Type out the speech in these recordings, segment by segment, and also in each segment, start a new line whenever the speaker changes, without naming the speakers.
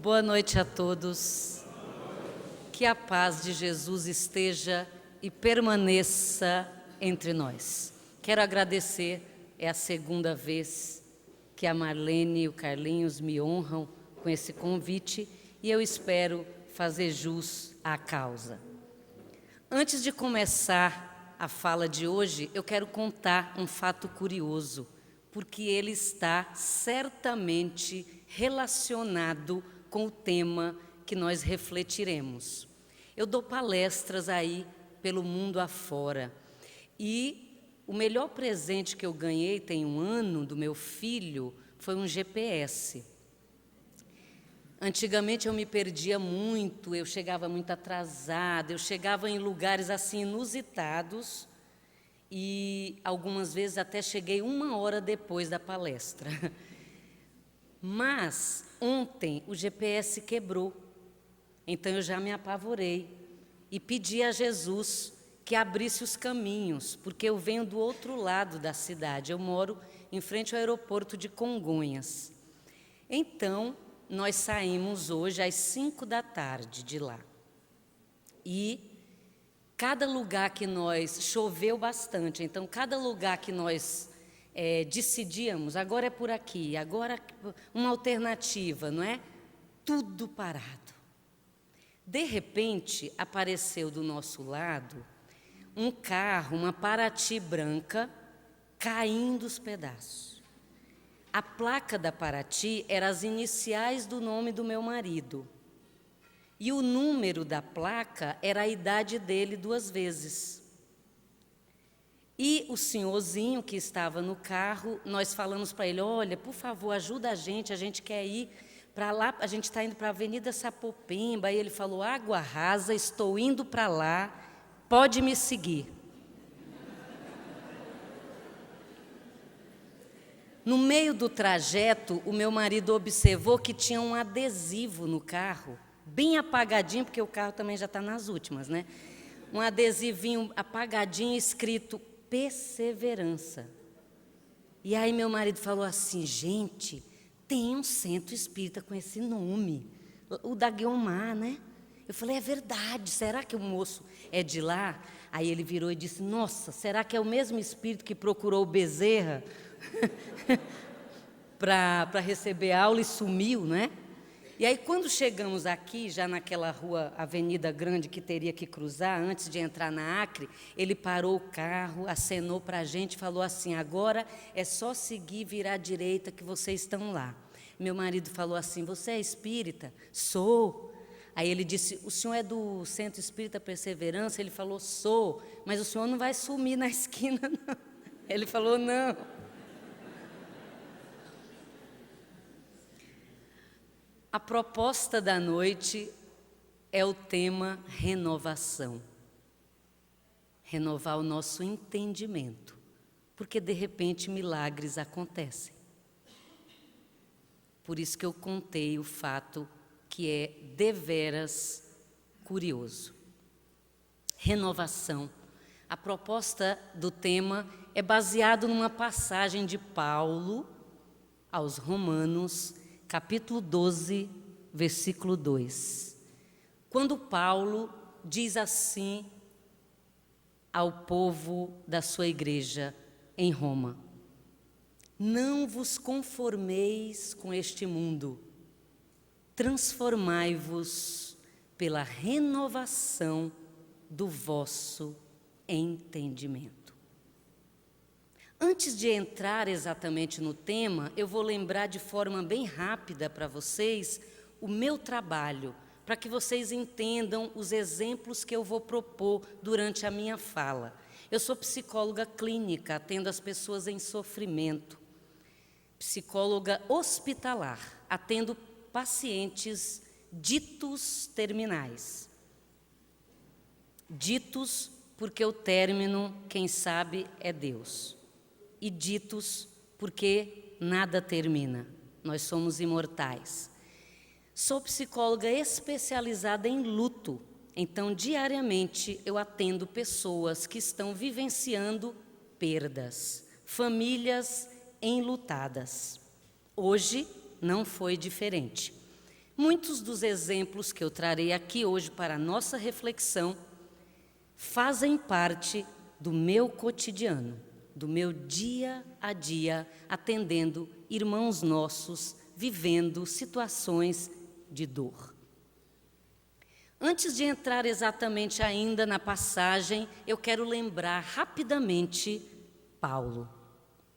Boa noite a todos. Que a paz de Jesus esteja e permaneça entre nós. Quero agradecer, é a segunda vez que a Marlene e o Carlinhos me honram com esse convite e eu espero fazer jus à causa. Antes de começar a fala de hoje, eu quero contar um fato curioso, porque ele está certamente relacionado com o tema que nós refletiremos. Eu dou palestras aí pelo mundo afora e o melhor presente que eu ganhei tem um ano do meu filho foi um GPS. Antigamente eu me perdia muito, eu chegava muito atrasada, eu chegava em lugares assim inusitados e algumas vezes até cheguei 1 hora depois da palestra. Mas ontem o GPS quebrou, então eu já me apavorei e pedi a Jesus que abrisse os caminhos, porque eu venho do outro lado da cidade, eu moro em frente ao aeroporto de Congonhas. Então, nós saímos hoje às 5 da tarde de lá. E cada lugar que nós... Choveu bastante, então cada lugar que nós decidíamos, agora é por aqui, agora uma alternativa, não é? Tudo parado. De repente, apareceu do nosso lado um carro, uma Paraty branca, caindo os pedaços. A placa da Paraty era as iniciais do nome do meu marido. E o número da placa era a idade dele 2 vezes. E o senhorzinho que estava no carro, nós falamos para ele, olha, por favor, ajuda a gente quer ir para lá, a gente está indo para a Avenida Sapopemba. Aí ele falou, água rasa, estou indo para lá, pode me seguir. No meio do trajeto, o meu marido observou que tinha um adesivo no carro, bem apagadinho, porque o carro também já está nas últimas, né? Um adesivinho apagadinho escrito perseverança. E aí meu marido falou assim, gente, tem um centro espírita com esse nome, o da Guiomar, né? Eu falei, é verdade, será que o moço é de lá? Aí ele virou e disse, nossa, será que é o mesmo espírito que procurou o Bezerra para receber aula e sumiu, né? E aí, quando chegamos aqui, já naquela rua, avenida grande que teria que cruzar, antes de entrar na Acre, ele parou o carro, acenou para a gente e falou assim, agora é só seguir, virar à direita que vocês estão lá. Meu marido falou assim, você é espírita? Sou. Aí ele disse, o senhor é do Centro Espírita Perseverança? Ele falou, sou, mas o senhor não vai sumir na esquina, não. Ele falou, não. A proposta da noite é o tema renovação. Renovar o nosso entendimento, porque de repente milagres acontecem. Por isso que eu contei o fato que é deveras curioso. Renovação. A proposta do tema é baseado numa passagem de Paulo aos Romanos, capítulo 12, versículo 2. Quando Paulo diz assim ao povo da sua igreja em Roma, não vos conformeis com este mundo, transformai-vos pela renovação do vosso entendimento. Antes de entrar exatamente no tema, eu vou lembrar de forma bem rápida para vocês o meu trabalho, para que vocês entendam os exemplos que eu vou propor durante a minha fala. Eu sou psicóloga clínica, atendo as pessoas em sofrimento. Psicóloga hospitalar, atendo pacientes ditos terminais. Ditos porque o término, quem sabe, é Deus. E ditos porque nada termina, nós somos imortais. Sou psicóloga especializada em luto, então diariamente eu atendo pessoas que estão vivenciando perdas, famílias enlutadas. Hoje não foi diferente. Muitos dos exemplos que eu trarei aqui hoje para a nossa reflexão fazem parte do meu cotidiano, do meu dia a dia, atendendo irmãos nossos, vivendo situações de dor. Antes de entrar exatamente ainda na passagem, eu quero lembrar rapidamente Paulo.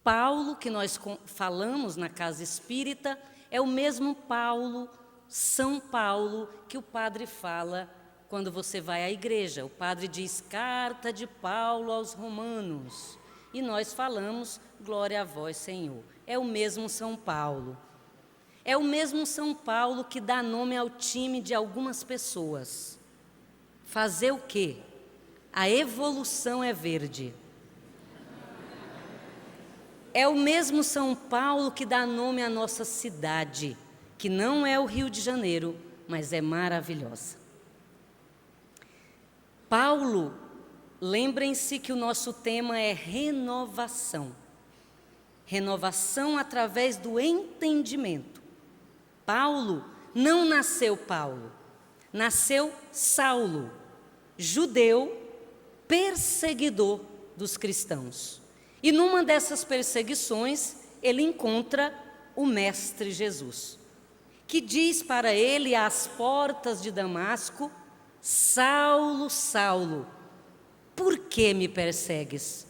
Paulo, que nós falamos na Casa Espírita, é o mesmo Paulo, São Paulo, que o padre fala quando você vai à igreja. O padre diz, carta de Paulo aos Romanos. E nós falamos, glória a vós, Senhor. É o mesmo São Paulo. É o mesmo São Paulo que dá nome ao time de algumas pessoas. Fazer o quê? A evolução é verde. É o mesmo São Paulo que dá nome à nossa cidade, que não é o Rio de Janeiro, mas é maravilhosa. Paulo, lembrem-se que o nosso tema é renovação. Renovação através do entendimento. Paulo não nasceu Paulo, nasceu Saulo, judeu, perseguidor dos cristãos. E numa dessas perseguições, ele encontra o Mestre Jesus, que diz para ele às portas de Damasco, Saulo, Saulo, por que me persegues?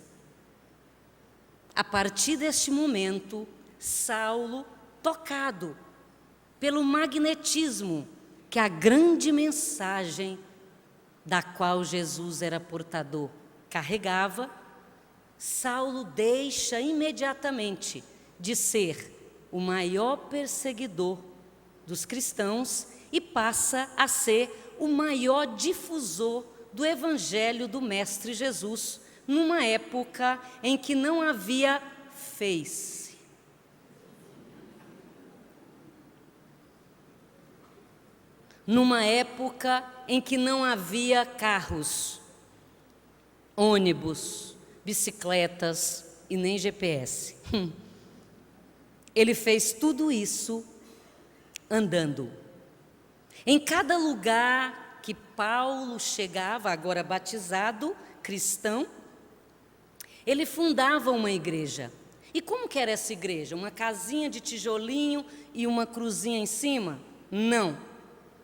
A partir deste momento, Saulo, tocado pelo magnetismo que a grande mensagem da qual Jesus era portador carregava, Saulo deixa imediatamente de ser o maior perseguidor dos cristãos e passa a ser o maior difusor do Evangelho do Mestre Jesus, numa época em que não havia Face. Numa época em que não havia carros, ônibus, bicicletas e nem GPS. Ele fez tudo isso andando. Em cada lugar que Paulo chegava, agora batizado, cristão, ele fundava uma igreja. E como que era essa igreja? Uma casinha de tijolinho e uma cruzinha em cima? Não.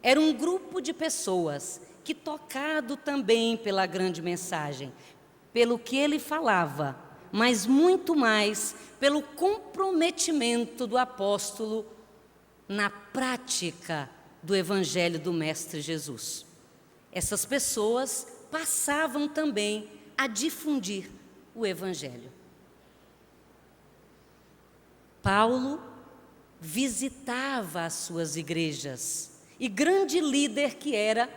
Era um grupo de pessoas que, tocado também pela grande mensagem, pelo que ele falava, mas muito mais pelo comprometimento do apóstolo na prática do Evangelho do Mestre Jesus. Essas pessoas passavam também a difundir o Evangelho. Paulo visitava as suas igrejas e, grande líder que era,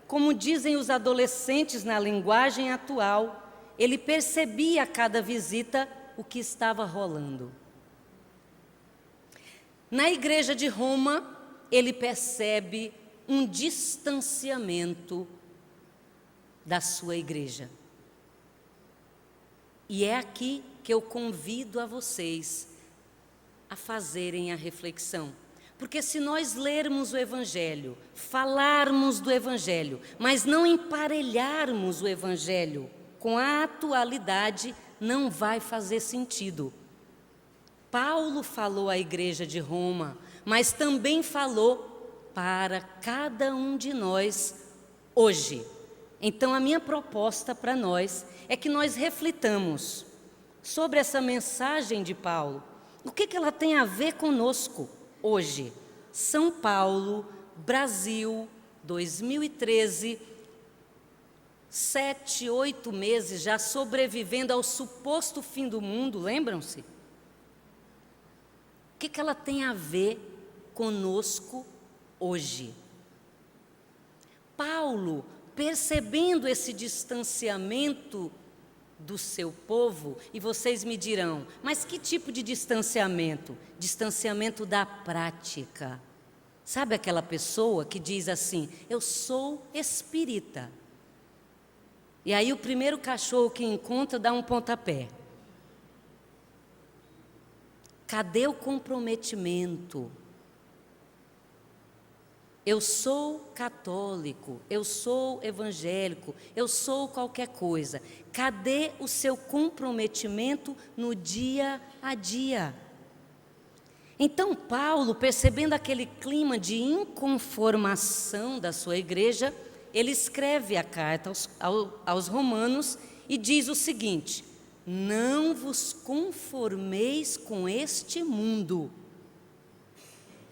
como dizem os adolescentes na linguagem atual, ele percebia a cada visita o que estava rolando. Na igreja de Roma, ele percebe um distanciamento da sua igreja. E é aqui que eu convido a vocês a fazerem a reflexão. Porque se nós lermos o Evangelho, falarmos do Evangelho, mas não emparelharmos o Evangelho com a atualidade, não vai fazer sentido. Paulo falou à igreja de Roma, mas também falou para cada um de nós hoje. Então, a minha proposta para nós é que nós reflitamos sobre essa mensagem de Paulo. O que ela tem a ver conosco hoje? São Paulo, Brasil, 2013, 7, 8 meses já sobrevivendo ao suposto fim do mundo, lembram-se? O que ela tem a ver conosco hoje? Paulo, percebendo esse distanciamento do seu povo, e vocês me dirão, mas que tipo de distanciamento? Distanciamento da prática. Sabe aquela pessoa que diz assim, eu sou espírita. E aí o primeiro cachorro que encontra dá um pontapé. Cadê o comprometimento? eu sou católico, eu sou evangélico, eu sou qualquer coisa. Cadê o seu comprometimento no dia a dia? Então Paulo, percebendo aquele clima de inconformação da sua igreja, ele escreve a carta aos Romanos e diz o seguinte: não vos conformeis com este mundo.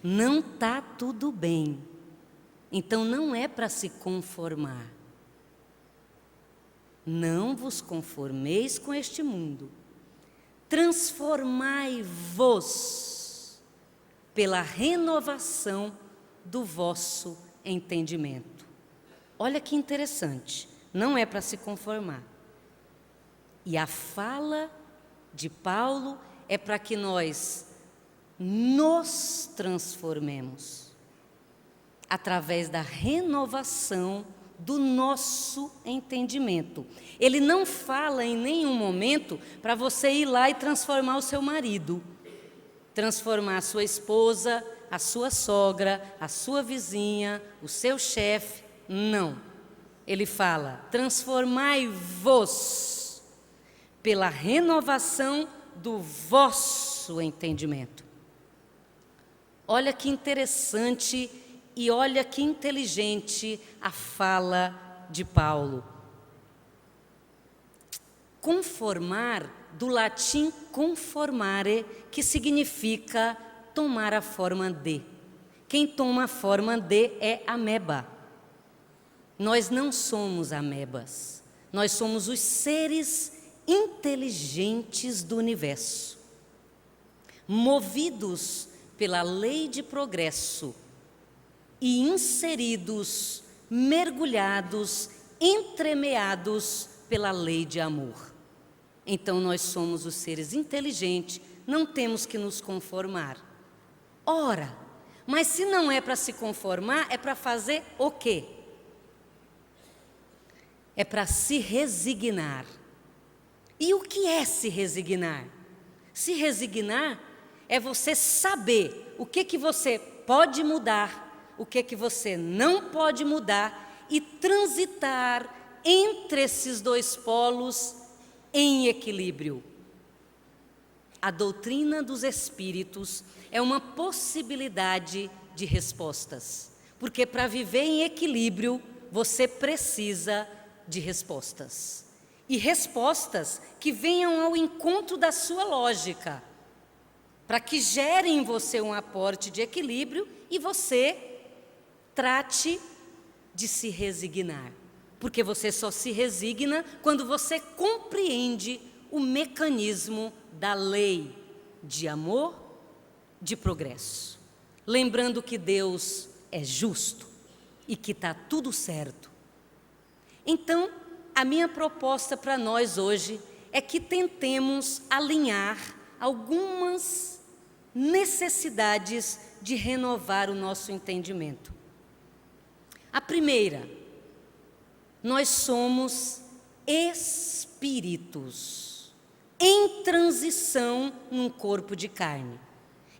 Não está tudo bem. Então não é para se conformar. Não vos conformeis com este mundo. Transformai-vos pela renovação do vosso entendimento. Olha que interessante. Não é para se conformar. E a fala de Paulo é para que nós nos transformemos através da renovação do nosso entendimento. Ele não fala em nenhum momento para você ir lá e transformar o seu marido, transformar a sua esposa, a sua sogra, a sua vizinha, o seu chefe. Não. Ele fala: transformai-vos pela renovação do vosso entendimento. Olha que interessante e olha que inteligente a fala de Paulo. Conformar, do latim conformare, que significa tomar a forma de. Quem toma a forma de é ameba. Nós não somos amebas, nós somos os seres inteligentes do universo, movidos pela lei de progresso e inseridos, mergulhados, entremeados pela lei de amor. Então nós somos os seres inteligentes, não temos que nos conformar. Ora, mas se não é para se conformar, é para fazer o quê? É para se resignar. E o que é se resignar? Se resignar é você saber o que você pode mudar, o que você não pode mudar e transitar entre esses dois polos em equilíbrio. A doutrina dos espíritos é uma possibilidade de respostas, porque para viver em equilíbrio você precisa de respostas. E respostas que venham ao encontro da sua lógica, para que gerem em você um aporte de equilíbrio e você trate de se resignar. Porque você só se resigna quando você compreende o mecanismo da lei de amor, de progresso. Lembrando que Deus é justo e que está tudo certo. Então, a minha proposta para nós hoje é que tentemos alinhar algumas necessidades de renovar o nosso entendimento. A primeira, nós somos espíritos em transição num corpo de carne.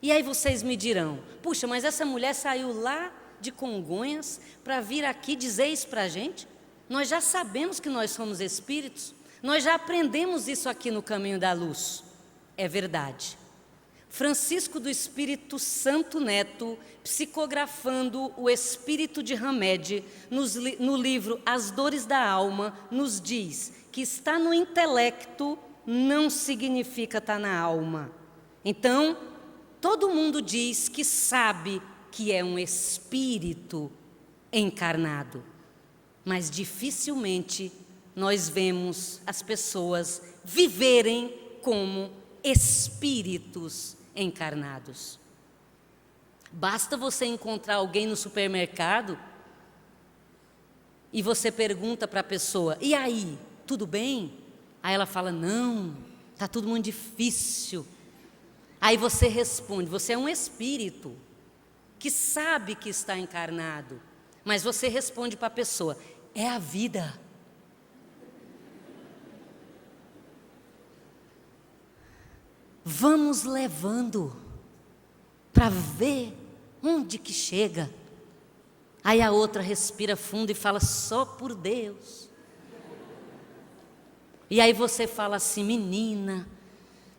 E aí vocês me dirão: puxa, mas essa mulher saiu lá de Congonhas para vir aqui dizer isso para a gente? Nós já sabemos que nós somos espíritos, nós já aprendemos isso aqui no Caminho da Luz. É verdade. Francisco do Espírito Santo Neto, psicografando o Espírito de Hamed, no livro As Dores da Alma, nos diz que estar no intelecto não significa estar na alma. Então, todo mundo diz que sabe que é um espírito encarnado, mas dificilmente nós vemos as pessoas viverem como espíritos encarnados. Basta você encontrar alguém no supermercado e você pergunta para a pessoa: e aí, tudo bem? Aí ela fala: não, está tudo muito difícil. Aí você responde: você é um espírito que sabe que está encarnado, mas você responde para a pessoa: é a vida. Vamos levando para ver onde que chega. Aí a outra respira fundo e fala: só por Deus. E aí você fala assim: menina,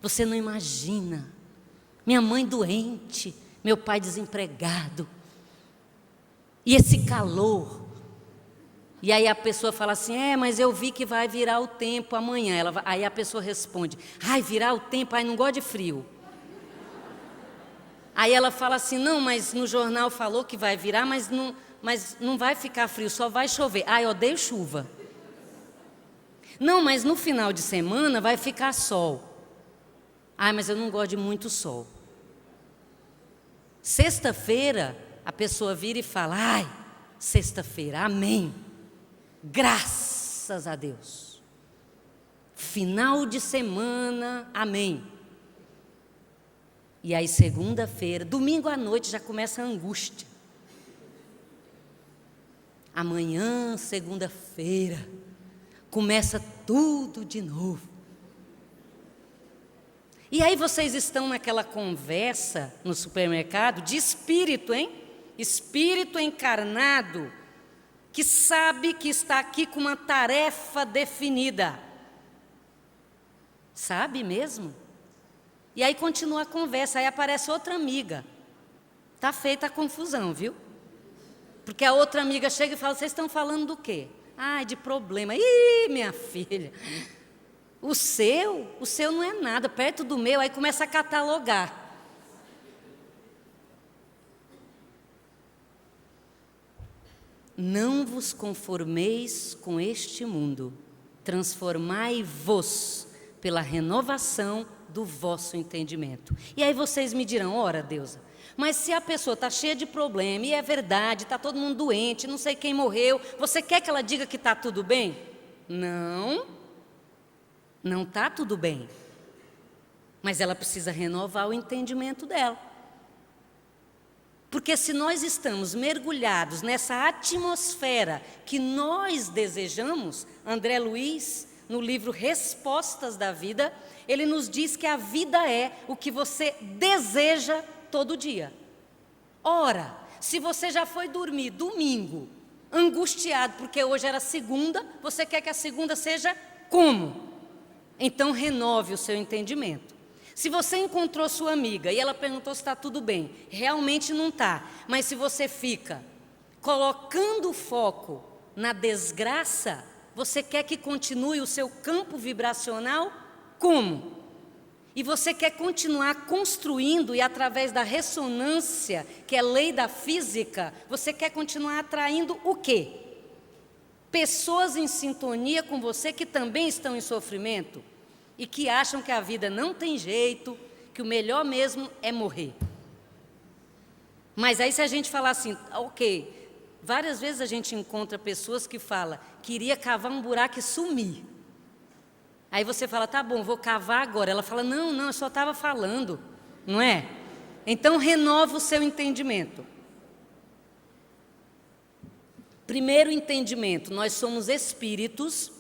você não imagina, minha mãe doente, meu pai desempregado, e esse calor. E aí a pessoa fala assim: mas eu vi que vai virar o tempo amanhã. Aí a pessoa responde: ai, virar o tempo, ai, não gosto de frio. Aí ela fala assim: não, mas no jornal falou que vai virar, mas não vai ficar frio, só vai chover. Ai, eu odeio chuva. Não, mas no final de semana vai ficar sol. Ai, mas eu não gosto de muito sol. Sexta-feira, a pessoa vira e fala: ai, sexta-feira, amém. Graças a Deus. Final de semana, amém. E aí segunda-feira, domingo à noite já começa a angústia. Amanhã, segunda-feira, começa tudo de novo. E aí vocês estão naquela conversa no supermercado de espírito, hein? Espírito encarnado, que sabe que está aqui com uma tarefa definida. Sabe mesmo? E aí continua a conversa, aí aparece outra amiga. Está feita a confusão, viu? Porque a outra amiga chega e fala: vocês estão falando do quê? Ah, de problema. Ih, minha filha, o seu não é nada, perto do meu. Aí começa a catalogar. Não vos conformeis com este mundo, transformai-vos pela renovação do vosso entendimento. E aí vocês me dirão: ora, Deusa, mas se a pessoa está cheia de problema, e é verdade, está todo mundo doente, não sei quem morreu, você quer que ela diga que está tudo bem? Não está tudo bem. Mas ela precisa renovar o entendimento dela. Porque se nós estamos mergulhados nessa atmosfera que nós desejamos, André Luiz, no livro Respostas da Vida, ele nos diz que a vida é o que você deseja todo dia. Ora, se você já foi dormir domingo, angustiado porque hoje era segunda, você quer que a segunda seja como? Então renove o seu entendimento. Se você encontrou sua amiga e ela perguntou se está tudo bem, realmente não está. Mas se você fica colocando o foco na desgraça, você quer que continue o seu campo vibracional? Como? E você quer continuar construindo e através da ressonância, que é lei da física, você quer continuar atraindo o quê? Pessoas em sintonia com você que também estão em sofrimento e que acham que a vida não tem jeito, que o melhor mesmo é morrer. Mas aí se a gente falar assim, ok, várias vezes a gente encontra pessoas que falam: queria cavar um buraco e sumir. Aí você fala: tá bom, vou cavar agora. Ela fala: não, eu só estava falando, não é? Então renova o seu entendimento. Primeiro entendimento: nós somos espíritos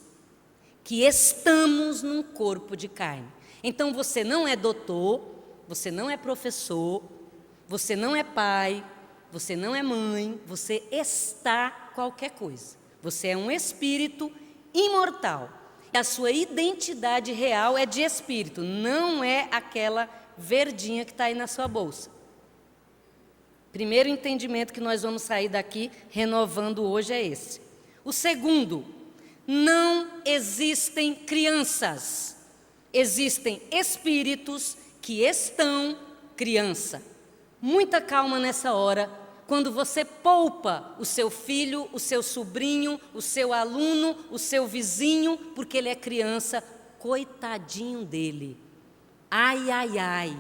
que estamos num corpo de carne. Então você não é doutor, você não é professor, você não é pai, você não é mãe, você está qualquer coisa. Você é um espírito imortal. A sua identidade real é de espírito, não é aquela verdinha que está aí na sua bolsa. Primeiro entendimento que nós vamos sair daqui renovando hoje é esse. O segundo: não existem crianças, existem espíritos que estão criança. Muita calma nessa hora, quando você poupa o seu filho, o seu sobrinho, o seu aluno, o seu vizinho, porque ele é criança, coitadinho dele. Ai, ai, ai,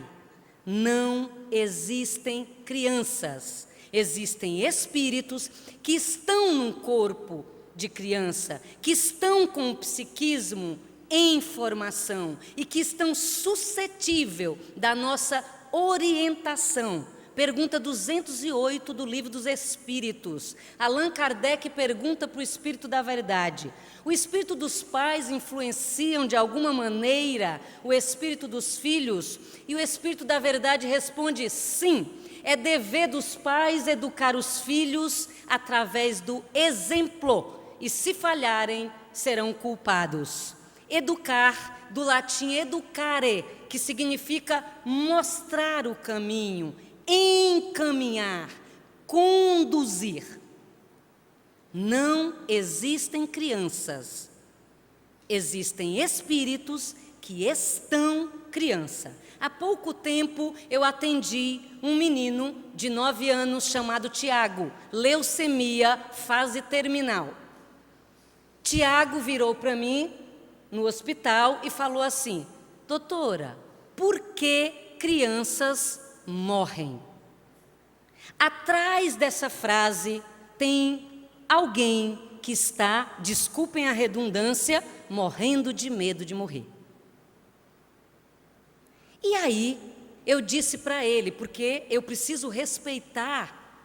não existem crianças, existem espíritos que estão num corpo de criança, que estão com o psiquismo em formação e que estão suscetíveis da nossa orientação. Pergunta 208 do Livro dos Espíritos. Allan Kardec pergunta para o Espírito da Verdade: o espírito dos pais influenciam de alguma maneira o espírito dos filhos? E o Espírito da Verdade responde: sim. É dever dos pais educar os filhos através do exemplo, e se falharem, serão culpados. Educar, do latim educare, que significa mostrar o caminho, encaminhar, conduzir. Não existem crianças, existem espíritos que estão criança. Há pouco tempo eu atendi um menino de 9 anos chamado Tiago, leucemia, fase terminal. Tiago virou para mim no hospital e falou assim: doutora, por que crianças morrem? Atrás dessa frase tem alguém que está, desculpem a redundância, morrendo de medo de morrer. E aí eu disse para ele, porque eu preciso respeitar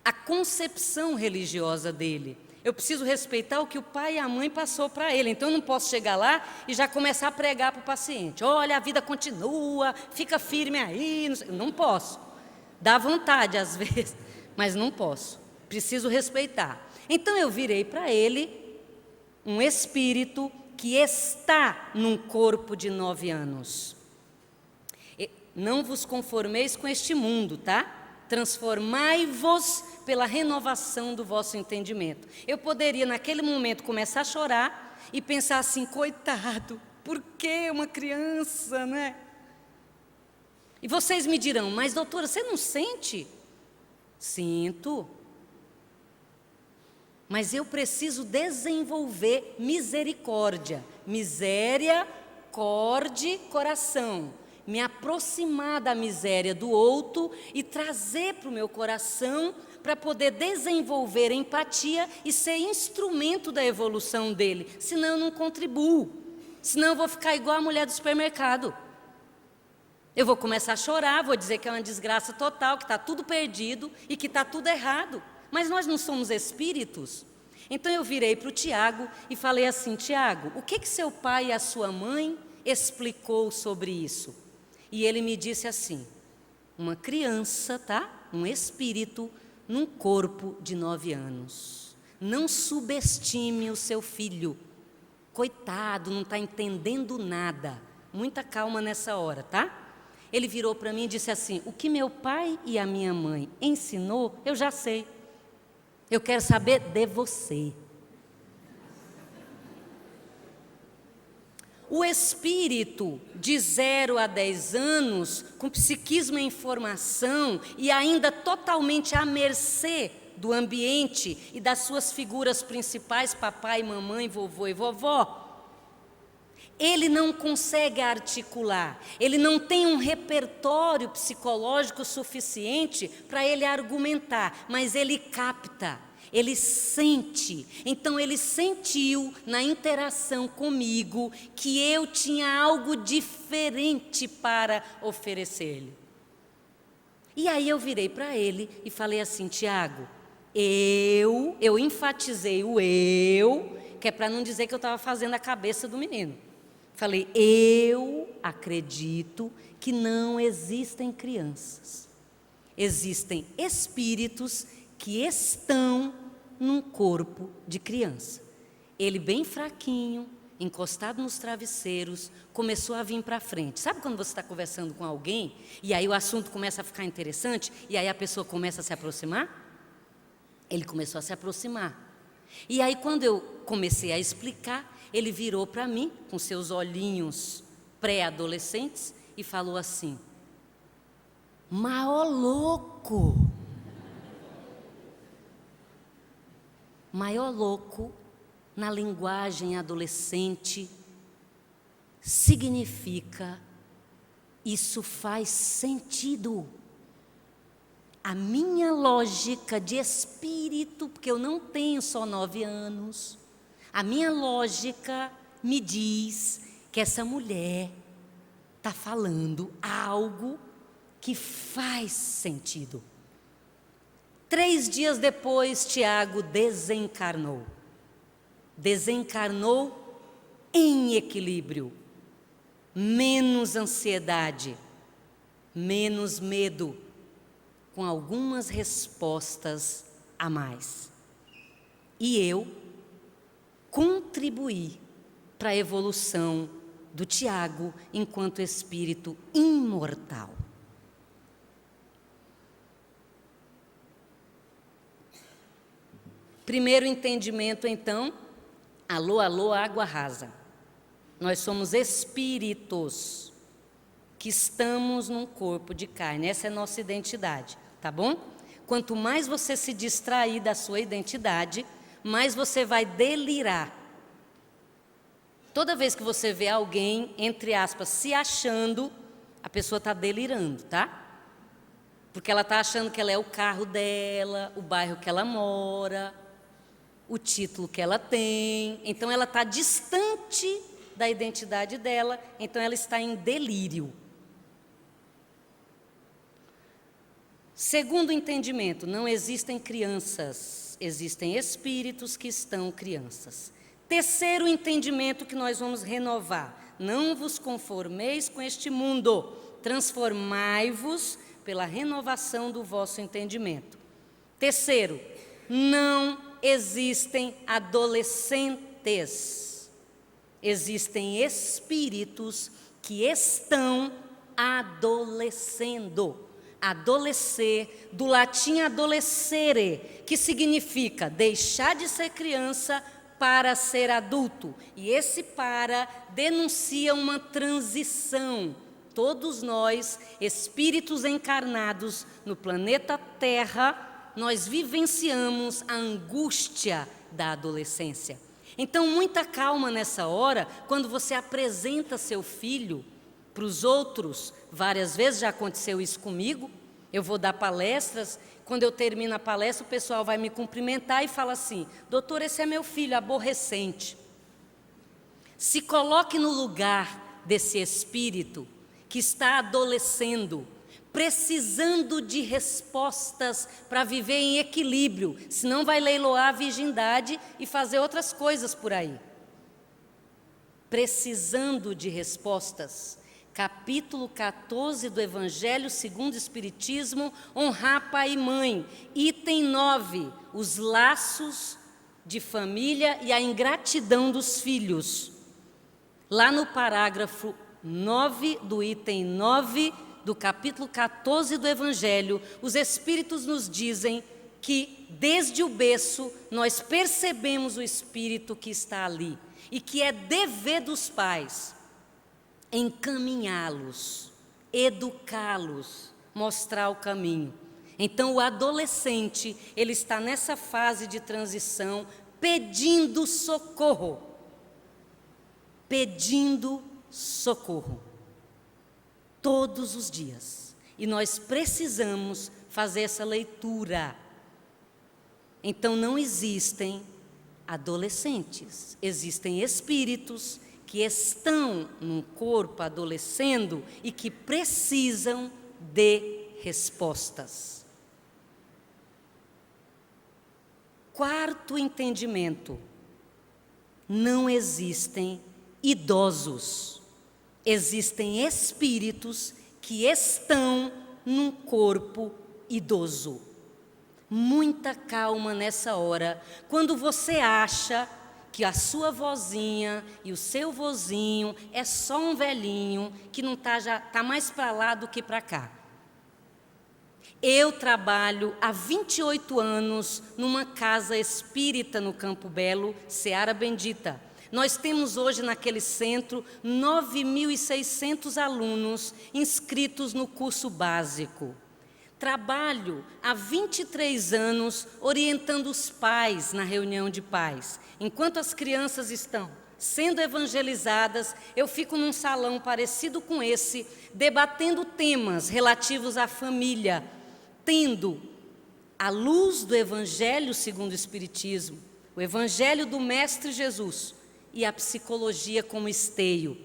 a concepção religiosa dele. Eu preciso respeitar o que o pai e a mãe passou para ele. Então eu não posso chegar lá e já começar a pregar para o paciente. Olha, a vida continua, fica firme aí. Não posso. Dá vontade às vezes, mas não posso. Preciso respeitar. Então eu virei para ele um espírito que está num corpo de 9 anos. Não vos conformeis com este mundo, tá? Transformai-vos pela renovação do vosso entendimento. Eu poderia, naquele momento, começar a chorar e pensar assim: coitado, por que uma criança, né? E vocês me dirão: mas doutora, você não sente? Sinto. Mas eu preciso desenvolver misericórdia. Miséria, corde, coração. Me aproximar da miséria do outro e trazer para o meu coração para poder desenvolver empatia e ser instrumento da evolução dele. Senão eu não contribuo. Senão eu vou ficar igual a mulher do supermercado. Eu vou começar a chorar, vou dizer que é uma desgraça total, que está tudo perdido e que está tudo errado. Mas nós não somos espíritos. Então eu virei para o Tiago e falei assim: Tiago, o que seu pai e a sua mãe explicou sobre isso? E ele me disse assim: uma criança, tá? Um espírito num corpo de 9 anos. Não subestime o seu filho. Coitado, não está entendendo nada. Muita calma nessa hora, tá? Ele virou para mim e disse assim: o que meu pai e a minha mãe ensinou, eu já sei. Eu quero saber de você. O espírito de 0 a 10 anos, com psiquismo em formação e ainda totalmente à mercê do ambiente e das suas figuras principais, papai, mamãe, vovô e vovó, ele não consegue articular, ele não tem um repertório psicológico suficiente para ele argumentar, mas ele capta. Ele sente. Então ele sentiu na interação comigo que eu tinha algo diferente para oferecer-lhe. E aí eu virei para ele e falei assim: Tiago, eu enfatizei o eu, que é para não dizer que eu estava fazendo a cabeça do menino. Falei: eu acredito que não existem crianças. Existem espíritos que estão num corpo de criança. Ele bem fraquinho, encostado nos travesseiros, começou a vir para frente. Sabe quando você está conversando com alguém e aí o assunto começa a ficar interessante e aí a pessoa começa a se aproximar? Ele começou a se aproximar. E aí quando eu comecei a explicar, ele virou para mim com seus olhinhos pré-adolescentes e falou assim: mas ó louco! Maior louco, na linguagem adolescente, significa isso faz sentido. A minha lógica de espírito, porque eu não tenho só 9 anos, a minha lógica me diz que essa mulher está falando algo que faz sentido. 3 dias depois, Tiago desencarnou. Desencarnou em equilíbrio. Menos ansiedade, menos medo, com algumas respostas a mais. E eu contribuí para a evolução do Tiago enquanto espírito imortal. Primeiro entendimento, então, alô, alô, água rasa. Nós somos espíritos que estamos num corpo de carne. Essa é a nossa identidade, tá bom? Quanto mais você se distrair da sua identidade, mais você vai delirar. Toda vez que você vê alguém, entre aspas, se achando, a pessoa está delirando, tá? Porque ela está achando que ela é o carro dela, o bairro que ela mora, o título que ela tem. Então ela está distante da identidade dela, então ela está em delírio. Segundo entendimento, não existem crianças, existem espíritos que estão crianças. Terceiro entendimento que nós vamos renovar: não vos conformeis com este mundo, transformai-vos pela renovação do vosso entendimento. Terceiro, não existem adolescentes. Existem espíritos que estão adolescendo. Adolescer, do latim adolescere, que significa deixar de ser criança para ser adulto. E esse para denuncia uma transição. Todos nós, espíritos encarnados no planeta Terra, nós vivenciamos a angústia da adolescência. Então, muita calma nessa hora, quando você apresenta seu filho para os outros. Várias vezes já aconteceu isso comigo. Eu vou dar palestras, quando eu termino a palestra, o pessoal vai me cumprimentar e fala assim: doutor, esse é meu filho aborrecente. Se coloque no lugar desse espírito que está adolescendo, precisando de respostas para viver em equilíbrio, senão vai leiloar a virgindade e fazer outras coisas por aí. Precisando de respostas. Capítulo 14 do Evangelho segundo o Espiritismo, honrar pai e mãe. Item 9, os laços de família e a ingratidão dos filhos. Lá no parágrafo 9 do item 9 do capítulo 14 do Evangelho, os Espíritos nos dizem que desde o berço nós percebemos o Espírito que está ali e que é dever dos pais encaminhá-los, educá-los, mostrar o caminho. Então o adolescente, ele está nessa fase de transição pedindo socorro. Pedindo socorro. Todos os dias. E nós precisamos fazer essa leitura. Então não existem adolescentes, existem espíritos que estão num corpo adolescendo e que precisam de respostas. Quarto entendimento: não existem idosos, existem espíritos que estão num corpo idoso. Muita calma nessa hora, quando você acha que a sua vozinha e o seu vozinho é só um velhinho que não tá mais para lá do que para cá. Eu trabalho há 28 anos numa casa espírita no Campo Belo, Seara Bendita. Nós temos hoje naquele centro 9.600 alunos inscritos no curso básico. Trabalho há 23 anos orientando os pais na reunião de pais. Enquanto as crianças estão sendo evangelizadas, eu fico num salão parecido com esse, debatendo temas relativos à família, tendo a luz do Evangelho segundo o Espiritismo, o Evangelho do Mestre Jesus e a psicologia como esteio.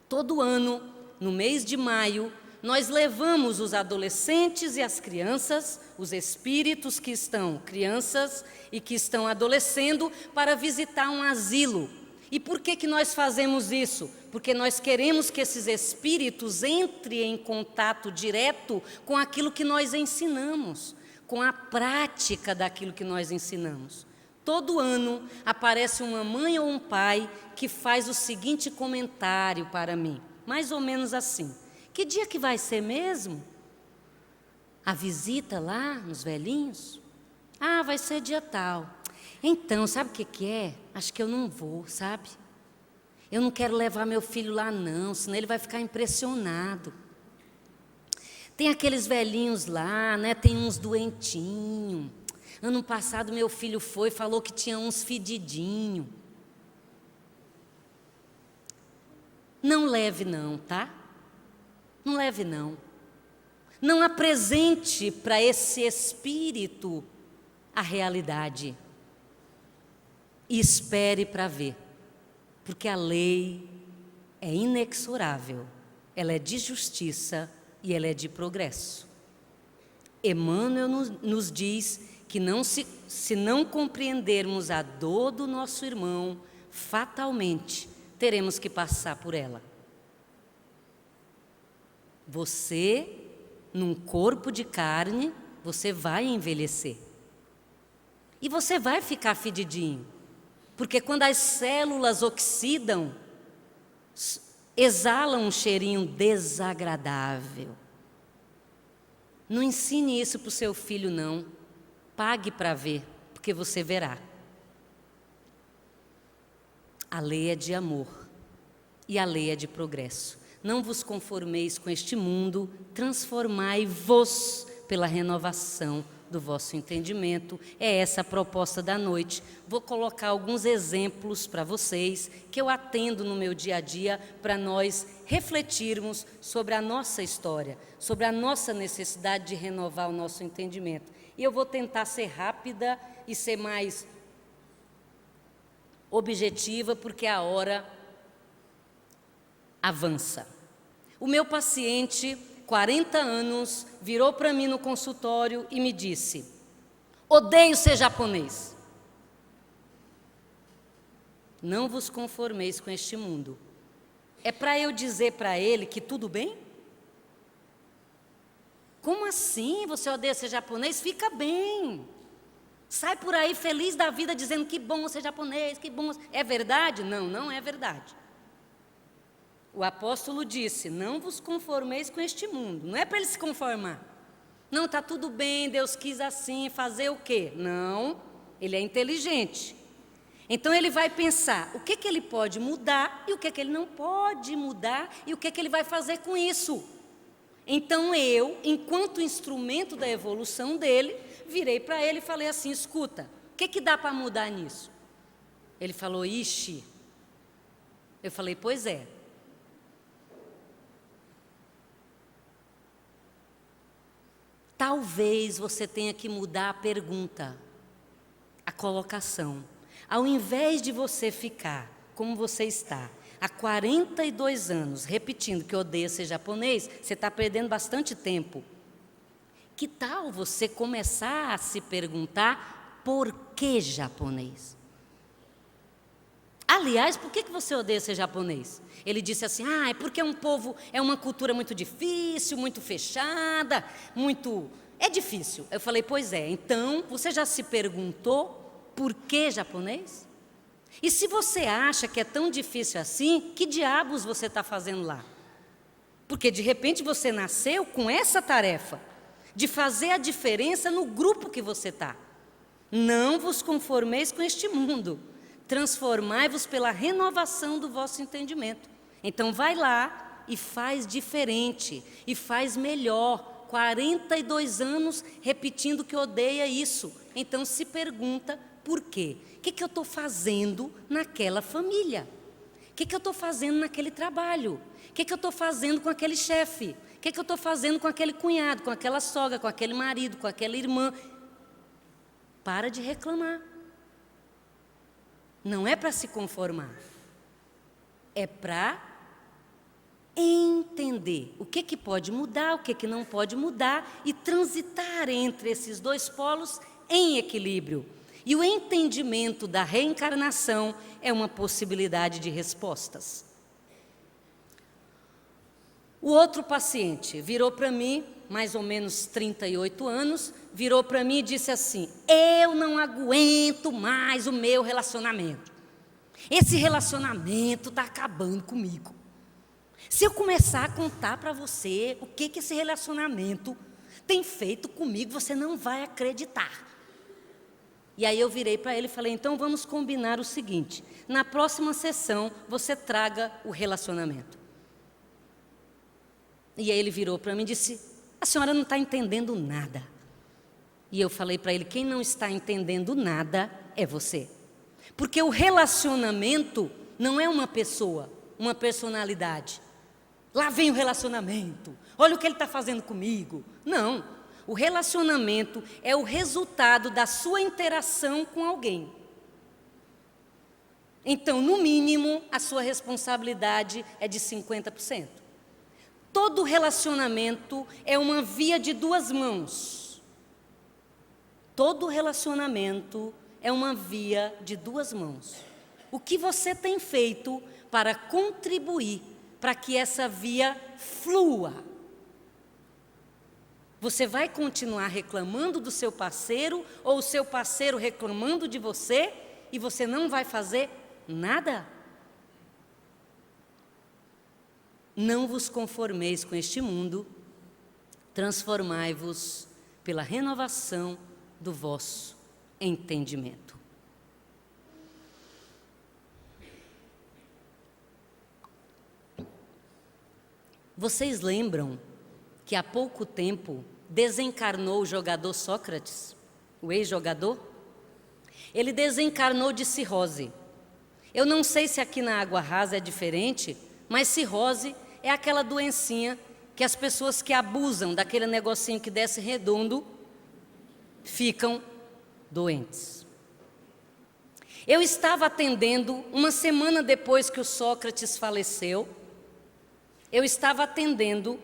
Todo ano, no mês de maio, nós levamos os adolescentes e as crianças, os espíritos que estão crianças e que estão adolescendo, para visitar um asilo. E por que nós fazemos isso? Porque nós queremos que esses espíritos entrem em contato direto com aquilo que nós ensinamos, com a prática daquilo que nós ensinamos. Todo ano aparece uma mãe ou um pai que faz o seguinte comentário para mim, mais ou menos assim: que dia que vai ser mesmo? A visita lá nos velhinhos? Ah, vai ser dia tal. Então, sabe o que é? Acho que eu não vou, sabe? Eu não quero levar meu filho lá não, senão ele vai ficar impressionado. Tem aqueles velhinhos lá, né? Tem uns doentinhos. Ano passado meu filho foi, falou que tinha uns fedidinhos. Não leve não, tá? Não leve não. Não apresente para esse espírito a realidade. E espere para ver, porque a lei é inexorável, ela é de justiça e ela é de progresso. Emmanuel nos diz que se não compreendermos a dor do nosso irmão, fatalmente teremos que passar por ela. Você, num corpo de carne, você vai envelhecer. E você vai ficar fedidinho. Porque quando as células oxidam, exalam um cheirinho desagradável. Não ensine isso para o seu filho, não. Pague para ver, porque você verá. A lei é de amor e a lei é de progresso. Não vos conformeis com este mundo, transformai-vos pela renovação do vosso entendimento. É essa a proposta da noite. Vou colocar alguns exemplos para vocês que eu atendo no meu dia a dia para nós refletirmos sobre a nossa história, sobre a nossa necessidade de renovar o nosso entendimento. E eu vou tentar ser rápida e ser mais objetiva, porque a hora avança. O meu paciente, 40 anos, virou para mim no consultório e me disse: odeio ser japonês. Não vos conformeis com este mundo. É para eu dizer para ele que tudo bem? Como assim? Você odeia ser japonês? Fica bem. Sai por aí feliz da vida dizendo que bom ser japonês, que bom. É verdade? Não, não é verdade. O apóstolo disse: não vos conformeis com este mundo. Não é para ele se conformar. Não, está tudo bem, Deus quis assim, fazer o quê? Não, ele é inteligente. Então ele vai pensar o que ele pode mudar e o que ele não pode mudar e o que ele vai fazer com isso. Então eu, enquanto instrumento da evolução dele, virei para ele e falei assim: escuta, o que dá para mudar nisso? Ele falou: ixi. Eu falei: pois é. Talvez você tenha que mudar a pergunta, a colocação. Ao invés de você ficar como você está, há 42 anos, repetindo que odeia ser japonês, você está perdendo bastante tempo. Que tal você começar a se perguntar por que japonês? Aliás, por que você odeia ser japonês? Ele disse assim: é porque é um povo, é uma cultura muito difícil, muito fechada, muito... É difícil. Eu falei: pois é, então você já se perguntou por que japonês? E se você acha que é tão difícil assim, que diabos você está fazendo lá? Porque de repente você nasceu com essa tarefa, de fazer a diferença no grupo que você está. Não vos conformeis com este mundo, transformai-vos pela renovação do vosso entendimento. Então vai lá e faz diferente, e faz melhor. 42 anos repetindo que odeia isso. Então se pergunta por quê? O que eu estou fazendo naquela família? O que eu estou fazendo naquele trabalho? O que eu estou fazendo com aquele chefe? O que eu estou fazendo com aquele cunhado, com aquela sogra, com aquele marido, com aquela irmã? Para de reclamar. Não é para se conformar. É para entender o que pode mudar, o que não pode mudar e transitar entre esses dois polos em equilíbrio. E o entendimento da reencarnação é uma possibilidade de respostas. O outro paciente virou para mim, mais ou menos 38 anos, virou para mim e disse assim: eu não aguento mais o meu relacionamento. Esse relacionamento está acabando comigo. Se eu começar a contar para você o que esse relacionamento tem feito comigo, você não vai acreditar. E aí eu virei para ele e falei: então vamos combinar o seguinte, na próxima sessão você traga o relacionamento. E aí ele virou para mim e disse: a senhora não está entendendo nada. E eu falei para ele: quem não está entendendo nada é você. Porque o relacionamento não é uma pessoa, uma personalidade. Lá vem o relacionamento, olha o que ele está fazendo comigo. Não, o relacionamento é o resultado da sua interação com alguém. Então, no mínimo, a sua responsabilidade é de 50%. Todo relacionamento é uma via de duas mãos. Todo relacionamento é uma via de duas mãos. O que você tem feito para contribuir para que essa via flua? Você vai continuar reclamando do seu parceiro ou o seu parceiro reclamando de você e você não vai fazer nada? Não vos conformeis com este mundo, transformai-vos pela renovação do vosso entendimento. Vocês lembram que há pouco tempo desencarnou o jogador Sócrates, o ex-jogador? Ele desencarnou de cirrose. Eu não sei se aqui na Água Rasa é diferente, mas cirrose é aquela doencinha que as pessoas que abusam daquele negocinho que desce redondo ficam doentes. Eu estava atendendo, uma semana depois que o Sócrates faleceu, eu estava atendendo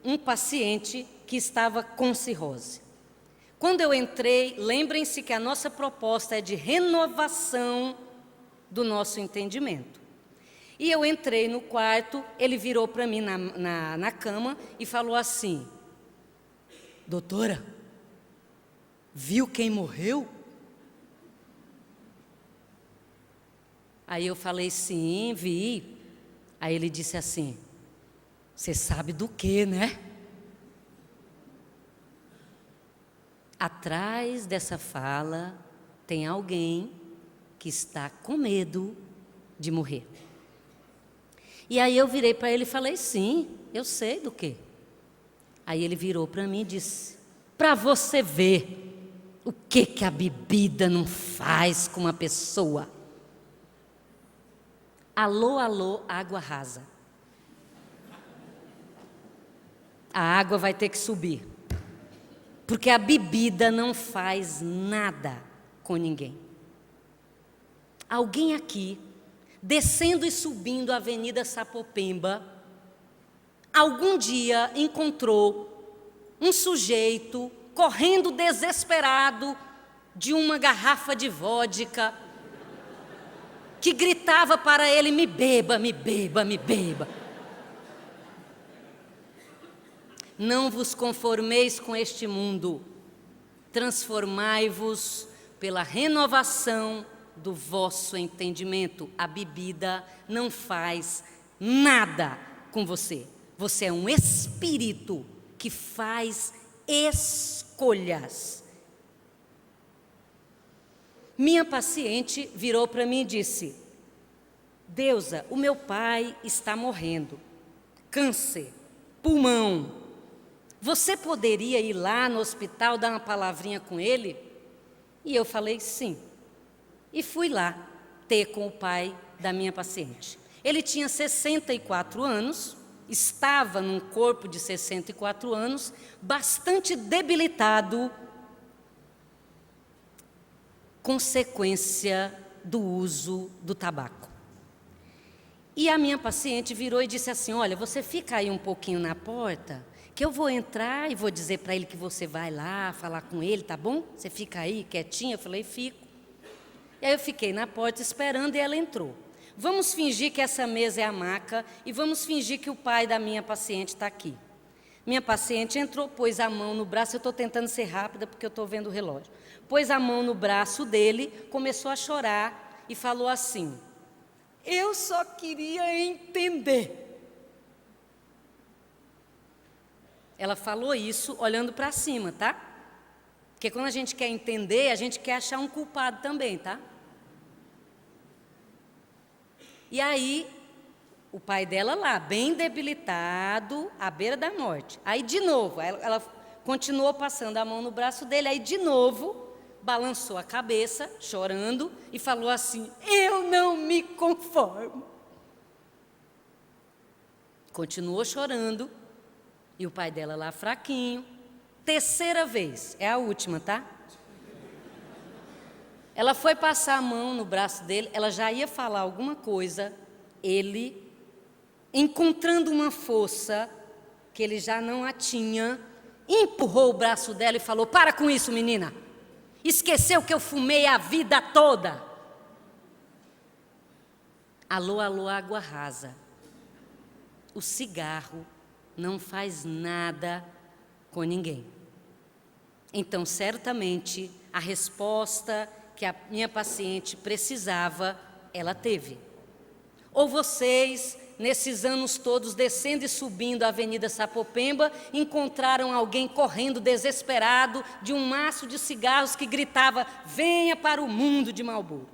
um paciente que estava com cirrose. Quando eu entrei, lembrem-se que a nossa proposta é de renovação do nosso entendimento. E eu entrei no quarto, ele virou para mim na cama e falou assim: doutora, viu quem morreu? Aí eu falei: sim, vi. Aí ele disse assim: você sabe do que, né? Atrás dessa fala tem alguém que está com medo de morrer. E aí eu virei para ele e falei: sim, eu sei do que. Aí ele virou para mim e disse: para você ver o que a bebida não faz com uma pessoa. Alô, alô, Água Rasa. A água vai ter que subir. Porque a bebida não faz nada com ninguém. Alguém aqui, descendo e subindo a Avenida Sapopemba, algum dia encontrou um sujeito correndo desesperado de uma garrafa de vodka, que gritava para ele: me beba, me beba, me beba. Não vos conformeis com este mundo, transformai-vos pela renovação do vosso entendimento. A bebida não faz nada com você. Você é um espírito que faz escolhas. Minha paciente virou para mim e disse: Deusa, o meu pai está morrendo, câncer, pulmão. Você poderia ir lá no hospital dar uma palavrinha com ele? E eu falei: sim. E fui lá ter com o pai da minha paciente. Ele tinha 64 anos, estava num corpo de 64 anos, bastante debilitado, consequência do uso do tabaco. E a minha paciente virou e disse assim: olha, você fica aí um pouquinho na porta, que eu vou entrar e vou dizer para ele que você vai lá falar com ele, tá bom? Você fica aí quietinha? Eu falei: fico. E aí eu fiquei na porta esperando e ela entrou. Vamos fingir que essa mesa é a maca e vamos fingir que o pai da minha paciente está aqui. Minha paciente entrou, pôs a mão no braço, eu estou tentando ser rápida porque eu estou vendo o relógio. Pôs a mão no braço dele, começou a chorar e falou assim: eu só queria entender. Ela falou isso olhando para cima, tá? Porque quando a gente quer entender, a gente quer achar um culpado também, tá? E aí, o pai dela lá, bem debilitado, à beira da morte. Aí, de novo, ela continuou passando a mão no braço dele, aí, de novo, balançou a cabeça, chorando, e falou assim: eu não me conformo. Continuou chorando, e o pai dela lá fraquinho. Terceira vez, é a última, tá? Ela foi passar a mão no braço dele, ela já ia falar alguma coisa, ele, encontrando uma força que ele já não a tinha, empurrou o braço dela e falou: para com isso, menina, esqueceu que eu fumei a vida toda. Alô, alô, água rasa. O cigarro não faz nada com ninguém. Então, certamente, a resposta que a minha paciente precisava, ela teve. Ou vocês, nesses anos todos, descendo e subindo a Avenida Sapopemba, encontraram alguém correndo desesperado de um maço de cigarros que gritava: venha para o mundo de Marlboro.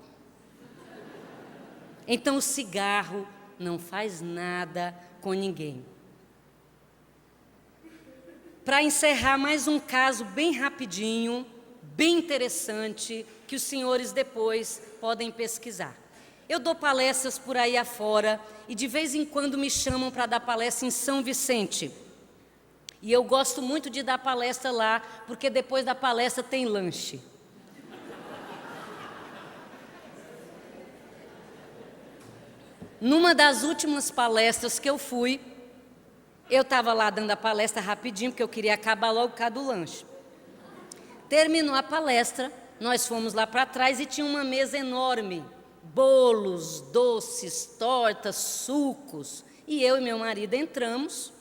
Então, o cigarro não faz nada com ninguém. Para encerrar, mais um caso bem rapidinho, bem interessante, que os senhores depois podem pesquisar. Eu dou palestras por aí afora e de vez em quando me chamam para dar palestra em São Vicente. E eu gosto muito de dar palestra lá, porque depois da palestra tem lanche. Numa das últimas palestras que eu fui, eu estava lá dando a palestra rapidinho, porque eu queria acabar logo por causa do lanche. Terminou a palestra, nós fomos lá para trás e tinha uma mesa enorme. Bolos, doces, tortas, sucos. E eu e meu marido entramos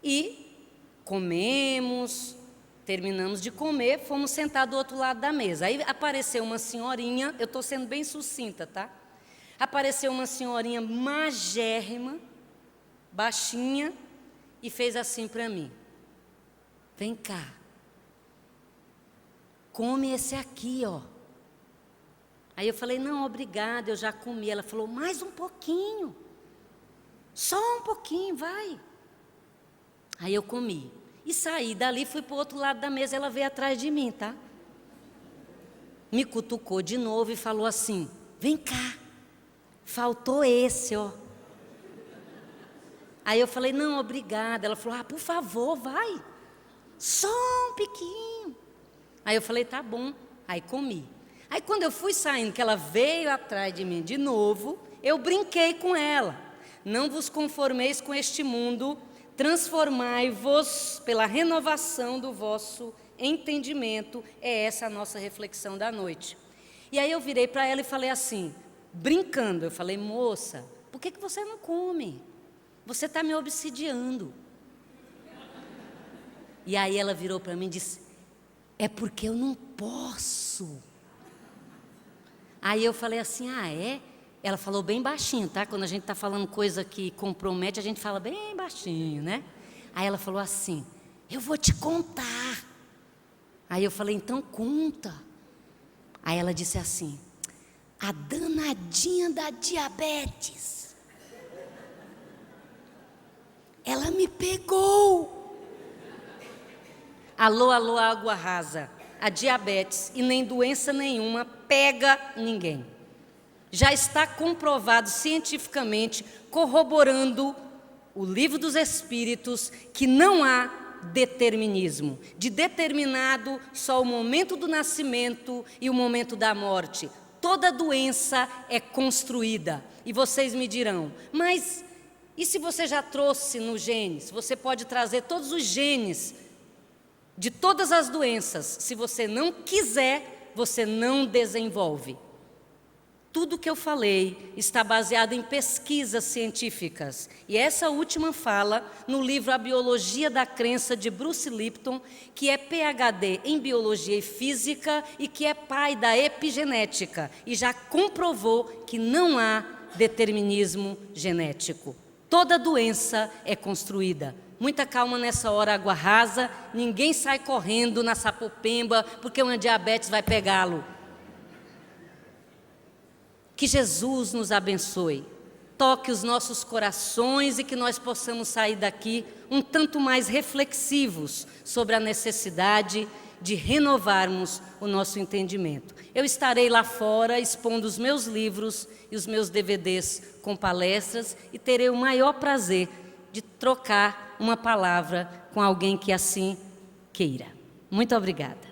e comemos, terminamos de comer, fomos sentar do outro lado da mesa. Aí apareceu uma senhorinha, eu estou sendo bem sucinta, tá? Apareceu uma senhorinha magérrima, baixinha, e fez assim para mim: vem cá, come esse aqui, ó. Aí eu falei: não, obrigada, eu já comi. Ela falou: mais um pouquinho, só um pouquinho, vai. Aí eu comi e saí dali, fui para o outro lado da mesa. Ela veio atrás de mim, tá? Me cutucou de novo e falou assim: vem cá, faltou esse, ó. Aí eu falei: não, obrigada. Ela falou: por favor, vai, só um pouquinho. Aí eu falei: tá bom. Aí comi. Aí quando eu fui saindo, que ela veio atrás de mim de novo, eu brinquei com ela: não vos conformeis com este mundo, transformai-vos pela renovação do vosso entendimento. É essa a nossa reflexão da noite. E aí eu virei para ela e falei assim, brincando, eu falei: moça, por que você não come? Você está me obsidiando. E aí ela virou para mim e disse: é porque eu não posso. Aí eu falei assim: ah, é? Ela falou bem baixinho, tá? Quando a gente está falando coisa que compromete, a gente fala bem baixinho, né? Aí ela falou assim: eu vou te contar. Aí eu falei: então conta. Aí ela disse assim: a danadinha da diabetes, ela me pegou. Alô, alô, água rasa. A diabetes, e nem doença nenhuma, pega ninguém. Já está comprovado cientificamente, corroborando o Livro dos Espíritos, que não há determinismo. De determinado só o momento do nascimento e o momento da morte. Toda doença é construída. E vocês me dirão: mas e se você já trouxe no genes? Você pode trazer todos os genes de todas as doenças. Se você não quiser, você não desenvolve. Tudo que eu falei está baseado em pesquisas científicas. E essa última fala no livro A Biologia da Crença, de Bruce Lipton, que é PhD em Biologia e Física e que é pai da epigenética, e já comprovou que não há determinismo genético. Toda doença é construída. Muita calma nessa hora, água rasa, ninguém sai correndo na Sapopemba porque uma diabetes vai pegá-lo. Que Jesus nos abençoe, toque os nossos corações e que nós possamos sair daqui um tanto mais reflexivos sobre a necessidade de renovarmos o nosso entendimento. Eu estarei lá fora expondo os meus livros e os meus DVDs com palestras e terei o maior prazer de trocar uma palavra com alguém que assim queira. Muito obrigada.